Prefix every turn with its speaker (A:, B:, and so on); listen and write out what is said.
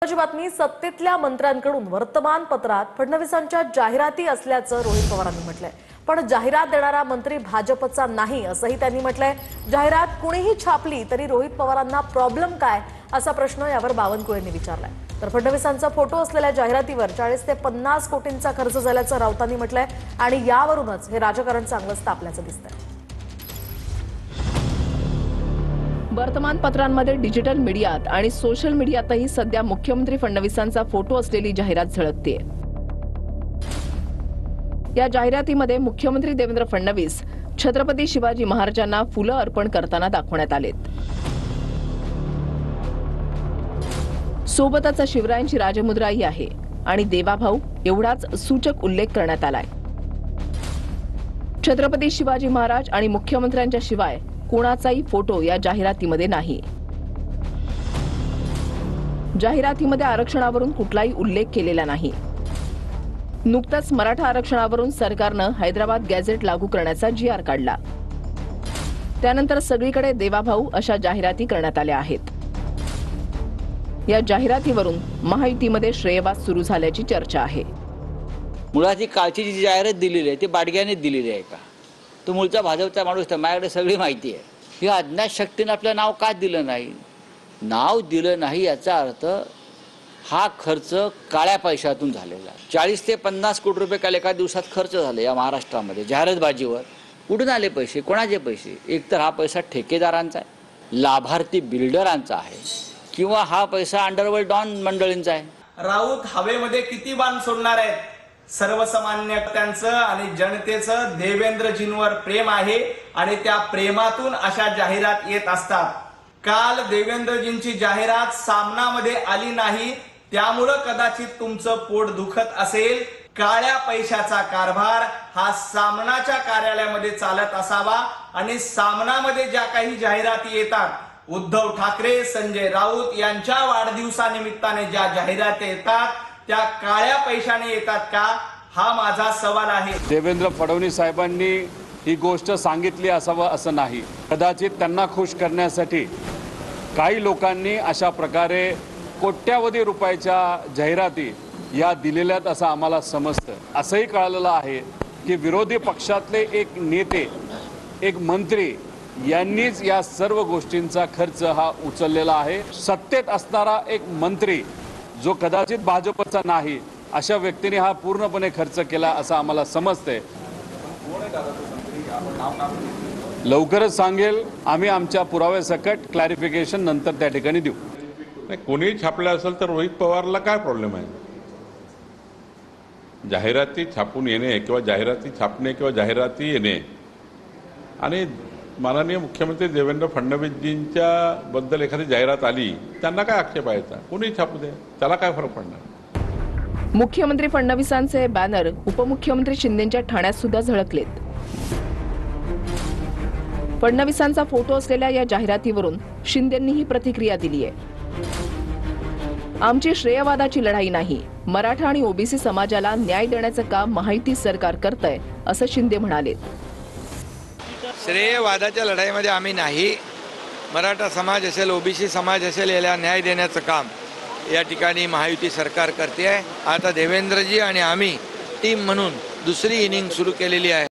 A: महत्त्वाची बातमी, सत्तेतल्या मंत्र्यांकडून वर्तमानपत्रात फडणवीसांच्या जाहिराती असल्याचं रोहित पवारांनी म्हटलंय। पण जाहिरात देणारा मंत्री भाजपचा नाही असंही त्यांनी म्हटलंय। जाहिरात कुणीही छापली तरी रोहित पवारांना प्रॉब्लेम काय असा प्रश्न यावर बावनकुळेंनी विचारलाय। तर फडणवीसांचा फोटो असलेल्या जाहिरातीवर 40 ते 50 कोटींचा खर्च झाल्याचं राऊतांनी म्हटलंय आणि यावरूनच हे राजकारण चांगलंच तापल्याचं दिसतंय। वर्तमानपत्रांमध्ये, डिजिटल मीडियात आणि सोशल मीडियातही सध्या मुख्यमंत्री फडणवीसांचा फोटो असलेली जाहिरात झळकते। या जाहिरातीमध्ये मुख्यमंत्री देवेंद्र फडणवीस छत्रपती शिवाजी महाराजांना फुलं अर्पण करताना दाखवण्यात आलेत। सोबतच शिवरायांची राजमुद्राही आहे आणि देवाभाऊ एवढाच सूचक उल्लेख करण्यात आलाय। छत्रपती शिवाजी महाराज आणि मुख्यमंत्र्यांच्या शिवाय कोणाचाही फोटो या जाहिरातीमध्ये नाही। जाहिरातीमध्ये आरक्षणावरून कुठलाही उल्लेख केलेला नाही। नुकताच मराठा आरक्षणावरून सरकारनं हैदराबाद गॅझेट लागू करण्याचा GR काढला। त्यानंतर सगळीकडे देवाभाऊ अशा जाहिराती करण्यात आल्या आहेत। या जाहिरातीवरून महायुतीमध्ये श्रेयवाद सुरू झाल्याची चर्चा आहे।
B: मुळात ही कालची जी जाहिरात दिलेली आहे ती बाडग्याने दिलेली आहे का? तो मूळचा भाजपचा माणूस आहे, माझ्याकडे सगळी माहिती आहे। ही अज्ञात शक्तीने आपलं नाव का दिलं नाही? नाव दिलं नाही याचा अर्थ हा खर्च काळ्या पैशातून झालेला आहे। 40 ते 50 कोटी रुपये काल एका दिवसात खर्च झाले या महाराष्ट्रामध्ये जाहिरातबाजीवर। कुठून आले पैसे? कोणाचे पैसे? एकतर हा पैसा ठेकेदारांचा आहे, लाभार्थी बिल्डरांचा आहे, किंवा हा पैसा अंडरवर्ल्ड डॉन मंडळींचा आहे।
C: राऊत हवेमध्ये किती बाण सोडणार आहेत? सर्वसामान्यांचं आणि जनतेचं देवेंद्रजींवर प्रेम आहे आणि त्या प्रेमातून अशा जाहिरात येत असतात। काल देवेंद्रजींची जाहिरात सामनामध्ये आली नाही, त्यामुळे कदाचित तुमचं पोट दुखत असेल। काळ्या पैशाचा कारभार हा सामनाच्या कार्यालयामध्ये चालत असावा आणि सामनामध्ये ज्या काही जाहिराती येतात, उद्धव ठाकरे, संजय राऊत यांच्या वाढदिवसानिमित्ताने ज्या जाहिराती येतात त्या काळ्या पैशाने येतात का, हा माझा सवाल आहे।
D: देवेंद्र फडणवीस साहेबांनी ही गोष्ट सांगितली असावं असं नाही। कदाचित त्यांना खुश करण्यासाठी काही लोकांनी अशा प्रकारे कोट्यावधी रुपयाच्या जाहिराती या दिलेल्यात असं आम्हाला समजतं। असंही कळलेलं आहे की विरोधी पक्षातले एक नेते, एक मंत्री यांनीच या सर्व गोष्टींचा खर्च हा उचललेला आहे। सत्तेत असणारा एक मंत्री जो कदाचित भाजपचा नाही, अशा व्यक्तीने हा पूर्णपणे खर्च केला असं आम्हाला समजतंय। लवकरच सांगेल, आम्ही आमच्या पुराव्यासकट क्लॅरिफिकेशन नंतर त्या ठिकाणी देऊ।
E: नाही, कोणी छापलं असेल तर रोहित पवारला काय प्रॉब्लेम आहे? जाहिराती छापून येणे किंवा जाहिराती छापणे किंवा जाहिराती येणे आणि माननीय मुख्यमंत्री देवेंद्र फडणवीसजींच्या बद्दल एखादी जाहिरात आली, त्यांना काय आक्षेप आहे? कोणी छापू दे, त्याला काय फरक पडणार?
A: मुख्यमंत्री फडणवीसांचे बॅनर उपमुख्यमंत्री शिंदेंच्या ठाण्यात सुद्धा झळकलेत। फडणवीसांचा फोटो असलेल्या या जाहिरातीवरून शिंदेंनीही प्रतिक्रिया दिली आहे। आमची श्रेयवादाची लढाई नाही, मराठा आणि ओबीसी समाजाला न्याय देण्याचं काम महायुती सरकार करतंय असं शिंदे म्हणाले।
F: श्रेयवादाच्या लढाईमध्ये आम्ही नाही, मराठा समाज असेल, ओबीसी समाज असेल, याला न्याय देण्याचं काम या ठिकाणी महायुती सरकार करते आहे। आता देवेंद्रजी आणि आम्ही टीम म्हणून दुसरी इनिंग सुरू केलेली आहे।